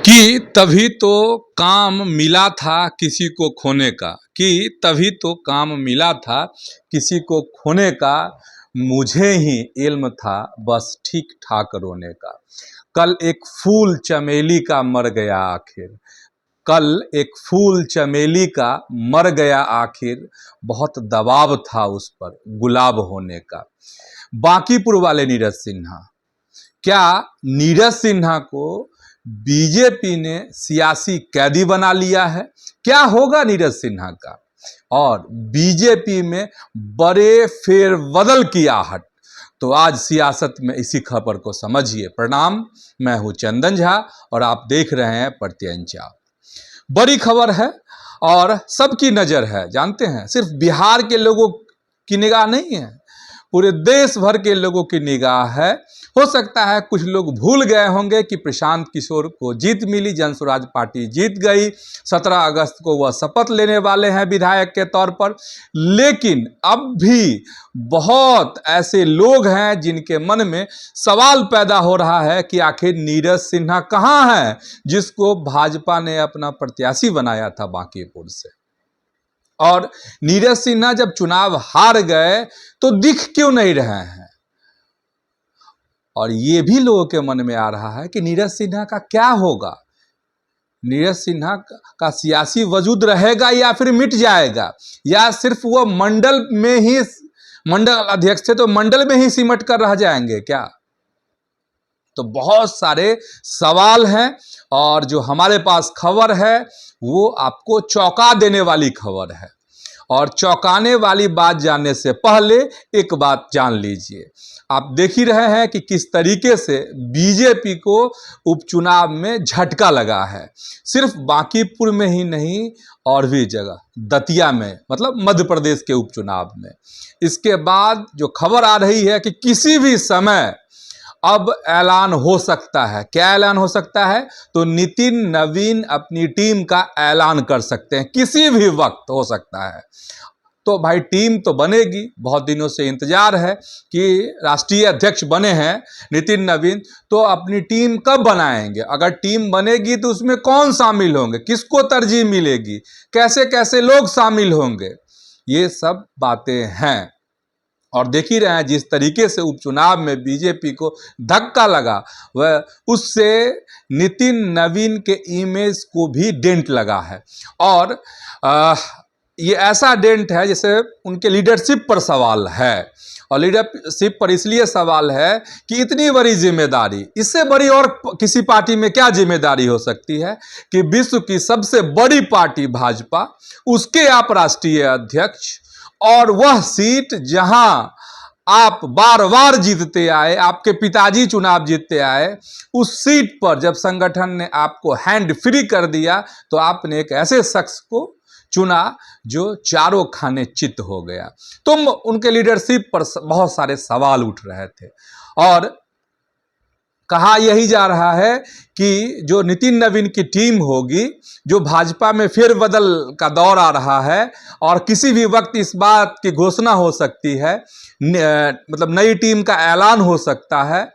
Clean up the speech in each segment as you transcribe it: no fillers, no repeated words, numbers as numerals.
कि तभी तो काम मिला था किसी को खोने का, कि तभी तो काम मिला था किसी को खोने का, मुझे ही इल्म था बस ठीक ठाक रोने का। कल एक फूल चमेली का मर गया आखिर, कल एक फूल चमेली का मर गया आखिर, बहुत दबाव था उस पर गुलाब होने का। बांकीपुर वाले नीरज सिन्हा, क्या नीरज सिन्हा को बीजेपी ने सियासी कैदी बना लिया है? क्या होगा नीरज सिन्हा का? और बीजेपी में बड़े फेरबदल की आहट। तो आज सियासत में इसी खबर को समझिए। प्रणाम, मैं हूं चंदन झा और आप देख रहे हैं प्रत्यंचा। बड़ी खबर है और सबकी नजर है। जानते हैं, सिर्फ बिहार के लोगों की निगाह नहीं है, पूरे देश भर के लोगों की निगाह है। हो सकता है कुछ लोग भूल गए होंगे कि प्रशांत किशोर को जीत मिली, जन स्वराज पार्टी जीत गई। 17 अगस्त को वह शपथ लेने वाले हैं विधायक के तौर पर। लेकिन अब भी बहुत ऐसे लोग हैं जिनके मन में सवाल पैदा हो रहा है कि आखिर नीरज सिन्हा कहाँ है, जिसको भाजपा ने अपना प्रत्याशी बनाया था बांकीपुर से। और नीरज सिन्हा जब चुनाव हार गए तो दिख क्यों नहीं रहे हैं? और ये भी लोगों के मन में आ रहा है कि नीरज सिन्हा का क्या होगा, नीरज सिन्हा का सियासी वजूद रहेगा या फिर मिट जाएगा, या सिर्फ वो मंडल में ही, मंडल अध्यक्ष थे तो मंडल में ही सिमट कर रह जाएंगे क्या? तो बहुत सारे सवाल हैं और जो हमारे पास खबर है वो आपको चौंका देने वाली खबर है। और चौंकाने वाली बात जानने से पहले एक बात जान लीजिए। आप देख ही रहे हैं कि किस तरीके से बीजेपी को उपचुनाव में झटका लगा है। सिर्फ बांकीपुर में ही नहीं और भी जगह, दतिया में, मतलब मध्य प्रदेश के उपचुनाव में। इसके बाद जो खबर आ रही है कि किसी भी समय अब ऐलान हो सकता है। क्या ऐलान हो सकता है? तो नितिन नवीन अपनी टीम का ऐलान कर सकते हैं, किसी भी वक्त हो सकता है। तो भाई टीम तो बनेगी, बहुत दिनों से इंतजार है कि राष्ट्रीय अध्यक्ष बने हैं नितिन नवीन, तो अपनी टीम कब बनाएंगे? अगर टीम बनेगी तो उसमें कौन शामिल होंगे, किसको तरजीह मिलेगी, कैसे कैसे लोग शामिल होंगे, ये सब बातें हैं। और देख ही रहे हैं जिस तरीके से उपचुनाव में बीजेपी को धक्का लगा, वह उससे नितिन नवीन के इमेज को भी डेंट लगा है। और ये ऐसा डेंट है जैसे उनके लीडरशिप पर सवाल है। और लीडरशिप पर इसलिए सवाल है कि इतनी बड़ी जिम्मेदारी, इससे बड़ी और किसी पार्टी में क्या जिम्मेदारी हो सकती है कि विश्व की सबसे बड़ी पार्टी भाजपा, उसके आप राष्ट्रीय अध्यक्ष, और वह सीट जहां आप बार बार जीतते आए, आपके पिताजी चुनाव जीतते आए, उस सीट पर जब संगठन ने आपको हैंड फ्री कर दिया तो आपने एक ऐसे शख्स को चुना जो चारों खाने चित हो गया। तो उनके लीडरशिप पर बहुत सारे सवाल उठ रहे थे और कहा यही जा रहा है कि जो नितिन नवीन की टीम होगी, जो भाजपा में फेरबदल का दौर आ रहा है और किसी भी वक्त इस बात की घोषणा हो सकती है, मतलब नई टीम का ऐलान हो सकता है।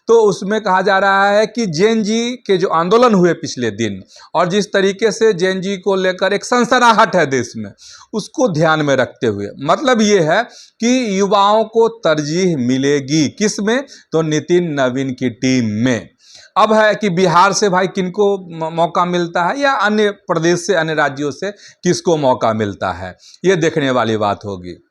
तो उसमें कहा जा रहा है कि जैन जी के जो आंदोलन हुए पिछले दिन और जिस तरीके से जैन जी को लेकर एक सनसनाहट है देश में, उसको ध्यान में रखते हुए मतलब ये है कि युवाओं को तरजीह मिलेगी किस में? तो नितिन नवीन की टीम में। अब है कि बिहार से भाई किनको मौका मिलता है या अन्य प्रदेश से, अन्य राज्यों से किसको मौका मिलता है, ये देखने वाली बात होगी।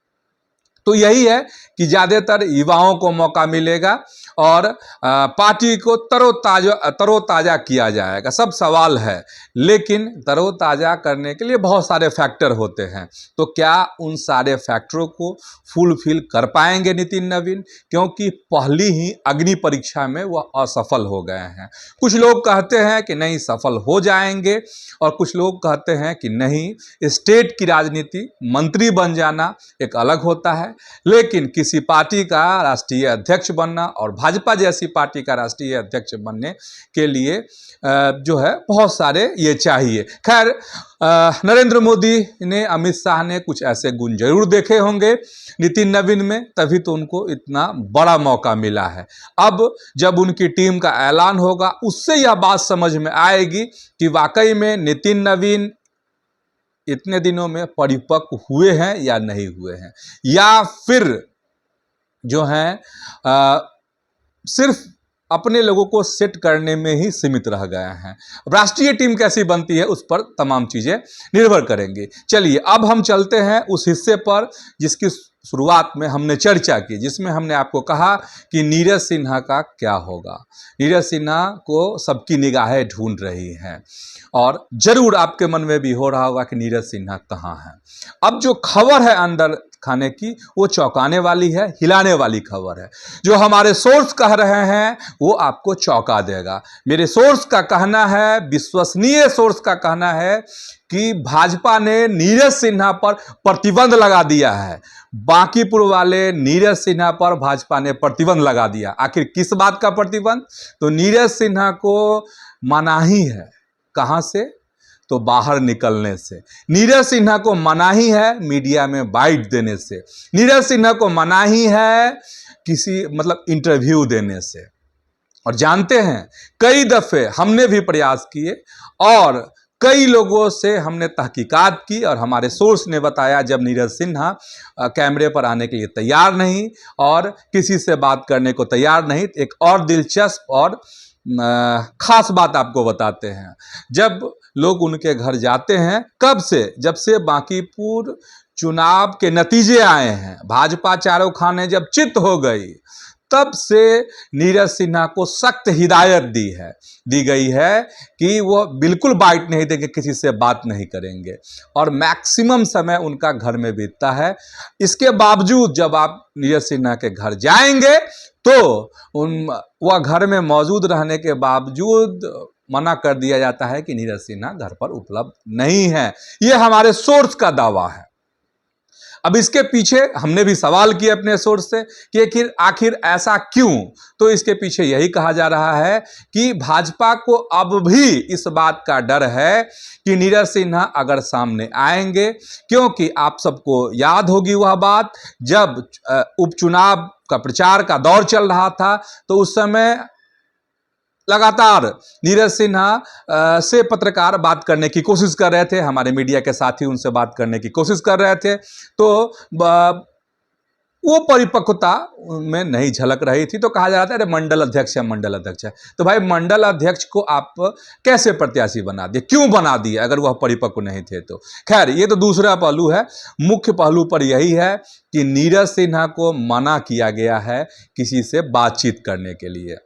तो यही है कि ज़्यादातर युवाओं को मौका मिलेगा और पार्टी को तरोताज़ा किया जाएगा। सब सवाल है, लेकिन तरोताज़ा करने के लिए बहुत सारे फैक्टर होते हैं। तो क्या उन सारे फैक्टरों को फुलफिल कर पाएंगे नितिन नवीन? क्योंकि पहली ही अग्नि परीक्षा में वह असफल हो गए हैं। कुछ लोग कहते हैं कि नहीं, सफल हो जाएंगे, और कुछ लोग कहते हैं कि नहीं, स्टेट की राजनीति, मंत्री बन जाना एक अलग होता है, लेकिन किसी पार्टी का राष्ट्रीय अध्यक्ष बनना और भाजपा भाजपा जैसी पार्टी का राष्ट्रीय अध्यक्ष बनने के लिए जो है बहुत सारे ये चाहिए। खैर, नरेंद्र मोदी ने, अमित शाह ने कुछ ऐसे गुण जरूर देखे होंगे नितिन नवीन में, तभी तो उनको इतना बड़ा मौका मिला है। अब जब उनकी टीम का ऐलान होगा उससे यह बात समझ में आएगी कि वाकई में नितिन नवीन इतने दिनों में परिपक्व हुए हैं या नहीं हुए हैं, या फिर जो हैं सिर्फ अपने लोगों को सेट करने में ही सीमित रह गए हैं। राष्ट्रीय टीम कैसी बनती है उस पर तमाम चीजें निर्भर करेंगी। चलिए अब हम चलते हैं उस हिस्से पर जिसकी शुरुआत में हमने चर्चा की, जिसमें हमने आपको कहा कि नीरज सिन्हा का क्या होगा। नीरज सिन्हा को सबकी निगाहें ढूंढ रही हैं और जरूर आपके मन में भी हो रहा होगा कि नीरज सिन्हा कहाँ है। अब जो खबर है अंदर खाने की वो चौंकाने वाली है, हिलाने वाली खबर है। जो हमारे सोर्स कह रहे हैं वो आपको चौंका देगा। मेरे सोर्स का कहना है, विश्वसनीय सोर्स का कहना है कि भाजपा ने नीरज सिन्हा पर प्रतिबंध लगा दिया है। बांकीपुर वाले नीरज सिन्हा पर भाजपा ने प्रतिबंध लगा दिया। आखिर किस बात का प्रतिबंध? तो नीरज सिन्हा को मनाही है। कहां से? तो बाहर निकलने से। नीरज सिन्हा को मनाही है मीडिया में बाइट देने से। नीरज सिन्हा को मनाही है किसी मतलब इंटरव्यू देने से। और जानते हैं कई दफे हमने भी प्रयास किए और कई लोगों से हमने तहकीकात की और हमारे सोर्स ने बताया जब नीरज सिन्हा कैमरे पर आने के लिए तैयार नहीं और किसी से बात करने को तैयार नहीं। एक और दिलचस्प और खास बात आपको बताते हैं। जब लोग उनके घर जाते हैं, कब से? जब से बांकीपुर चुनाव के नतीजे आए हैं, भाजपा चारों खाने जब चित हो गई, तब से नीरज सिन्हा को सख्त हिदायत दी गई है कि वो बिल्कुल बाइट नहीं देंगे, किसी से बात नहीं करेंगे और मैक्सिमम समय उनका घर में बीतता है। इसके बावजूद जब आप नीरज सिन्हा के घर जाएंगे तो वह घर में मौजूद रहने के बावजूद मना कर दिया जाता है कि नीरज सिन्हा घर पर उपलब्ध नहीं है। यह हमारे सोर्स का दावा है। अब इसके पीछे हमने भी सवाल किए अपने सोर्स से कि आखिर ऐसा क्यों? तो इसके पीछे यही कहा जा रहा है कि भाजपा को अब भी इस बात का डर है कि नीरज सिन्हा अगर सामने आएंगे, क्योंकि आप सबको याद होगी वह बात जब उपचुनाव का प्रचार का दौर चल रहा था तो उस समय लगातार नीरज सिन्हा से पत्रकार बात करने की कोशिश कर रहे थे, हमारे मीडिया के साथी उनसे बात करने की कोशिश कर रहे थे, तो वो परिपक्वता में नहीं झलक रही थी। तो कहा जा रहा था अरे मंडल अध्यक्ष है, मंडल अध्यक्ष है। तो भाई मंडल अध्यक्ष को आप कैसे प्रत्याशी बना दिए, क्यों बना दिए अगर वह परिपक्व नहीं थे तो? खैर ये तो दूसरा पहलू है। मुख्य पहलू पर यही है कि नीरज सिन्हा को मना किया गया है किसी से बातचीत करने के लिए।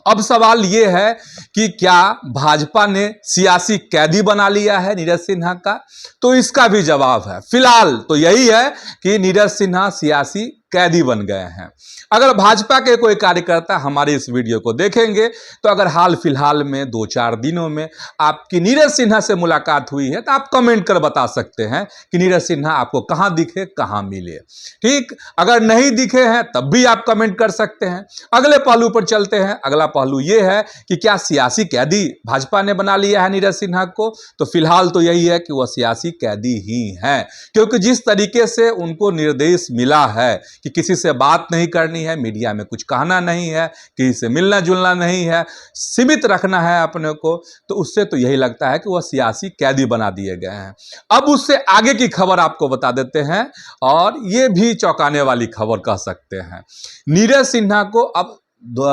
अब सवाल यह है कि क्या भाजपा ने सियासी कैदी बना लिया है नीरज सिन्हा का? तो इसका भी जवाब है, फिलहाल तो यही है कि नीरज सिन्हा सियासी कैदी बन गए हैं। अगर भाजपा के कोई कार्यकर्ता हमारे इस वीडियो को देखेंगे तो अगर हाल फिलहाल में 2-4 दिनों में आपकी नीरज सिन्हा से मुलाकात हुई है तो आप कमेंट कर बता सकते हैं कि नीरज सिन्हा आपको कहां दिखे, कहां मिले। ठीक, अगर नहीं दिखे हैं तब भी आप कमेंट कर सकते हैं। अगले पहलू पर चलते हैं। अगला पहलू यह है कि क्या सियासी कैदी भाजपा ने बना लिया है नीरज सिन्हा को? तो फिलहाल तो यही है कि वह सियासी कैदी ही है, क्योंकि जिस तरीके से उनको निर्देश मिला है कि किसी से बात नहीं करनी है, मीडिया में कुछ कहना नहीं है, किसी से मिलना जुलना नहीं है, सीमित रखना है अपने को, तो उससे तो यही लगता है कि वह सियासी कैदी बना दिए गए हैं। अब उससे आगे की खबर आपको बता देते हैं और यह भी चौंकाने वाली खबर कह सकते हैं। नीरज सिन्हा को अब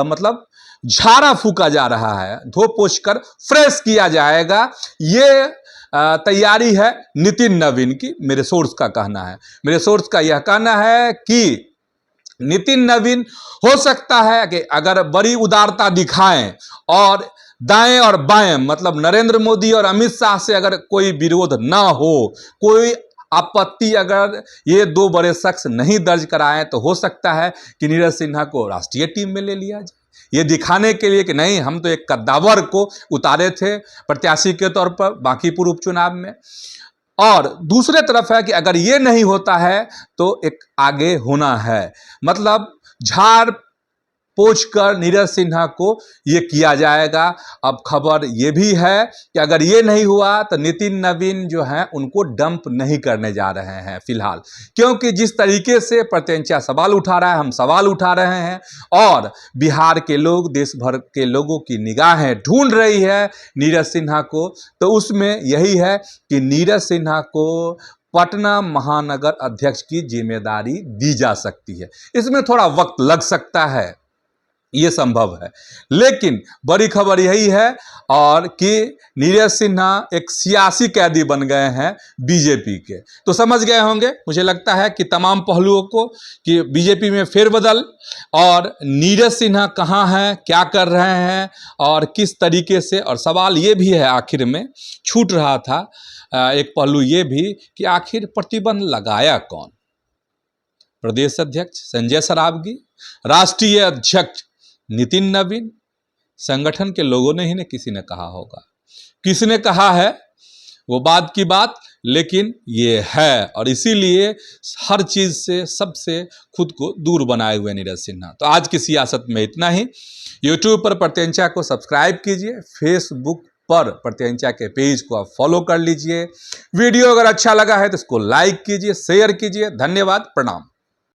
मतलब झाड़ा फूका जा रहा है, धो पोछ कर फ्रेश किया जाएगा। ये तैयारी है नितिन नवीन की, मेरे सोर्स का कहना है। मेरे सोर्स का यह कहना है कि नितिन नवीन हो सकता है कि अगर बड़ी उदारता दिखाएं और दाएं और बाएं मतलब नरेंद्र मोदी और अमित शाह से अगर कोई विरोध ना हो, कोई आपत्ति अगर ये दो बड़े शख्स नहीं दर्ज कराएं, तो हो सकता है कि नीरज सिन्हा को राष्ट्रीय टीम में ले लिया जाए, ये दिखाने के लिए कि नहीं हम तो एक कद्दावर को उतारे थे प्रत्याशी के तौर पर बांकीपुर उपचुनाव में। और दूसरे तरफ है कि अगर ये नहीं होता है तो एक आगे होना है, मतलब झाड़ पोंछकर नीरज सिन्हा को ये किया जाएगा। अब खबर ये भी है कि अगर ये नहीं हुआ तो नितिन नवीन जो हैं उनको डंप नहीं करने जा रहे हैं फिलहाल, क्योंकि जिस तरीके से प्रत्यंचा सवाल उठा रहा है, हम सवाल उठा रहे हैं और बिहार के लोग, देश भर के लोगों की निगाहें ढूंढ रही है नीरज सिन्हा को, तो उसमें यही है कि नीरज सिन्हा को पटना महानगर अध्यक्ष की जिम्मेदारी दी जा सकती है। इसमें थोड़ा वक्त लग सकता है, ये संभव है, लेकिन बड़ी खबर यही है और कि नीरज सिन्हा एक सियासी कैदी बन गए हैं बीजेपी के। तो समझ गए होंगे मुझे लगता है कि तमाम पहलुओं को, कि बीजेपी में फेरबदल और नीरज सिन्हा कहाँ हैं, क्या कर रहे हैं और किस तरीके से। और सवाल ये भी है, आखिर में छूट रहा था एक पहलू ये भी कि आखिर प्रतिबंध लगाया कौन? प्रदेश अध्यक्ष संजय सरावगी, राष्ट्रीय अध्यक्ष नितिन नवीन, संगठन के लोगों ने ही नहीं, किसी ने कहा होगा, किसने कहा है वो बात की बात, लेकिन ये है और इसीलिए हर चीज से सबसे खुद को दूर बनाए हुए नीरज सिन्हा। तो आज की सियासत में इतना ही। यूट्यूब पर प्रत्यंचा को सब्सक्राइब कीजिए, फेसबुक पर प्रत्यंचा के पेज को आप फॉलो कर लीजिए। वीडियो अगर अच्छा लगा है तो इसको लाइक कीजिए, शेयर कीजिए। धन्यवाद, प्रणाम।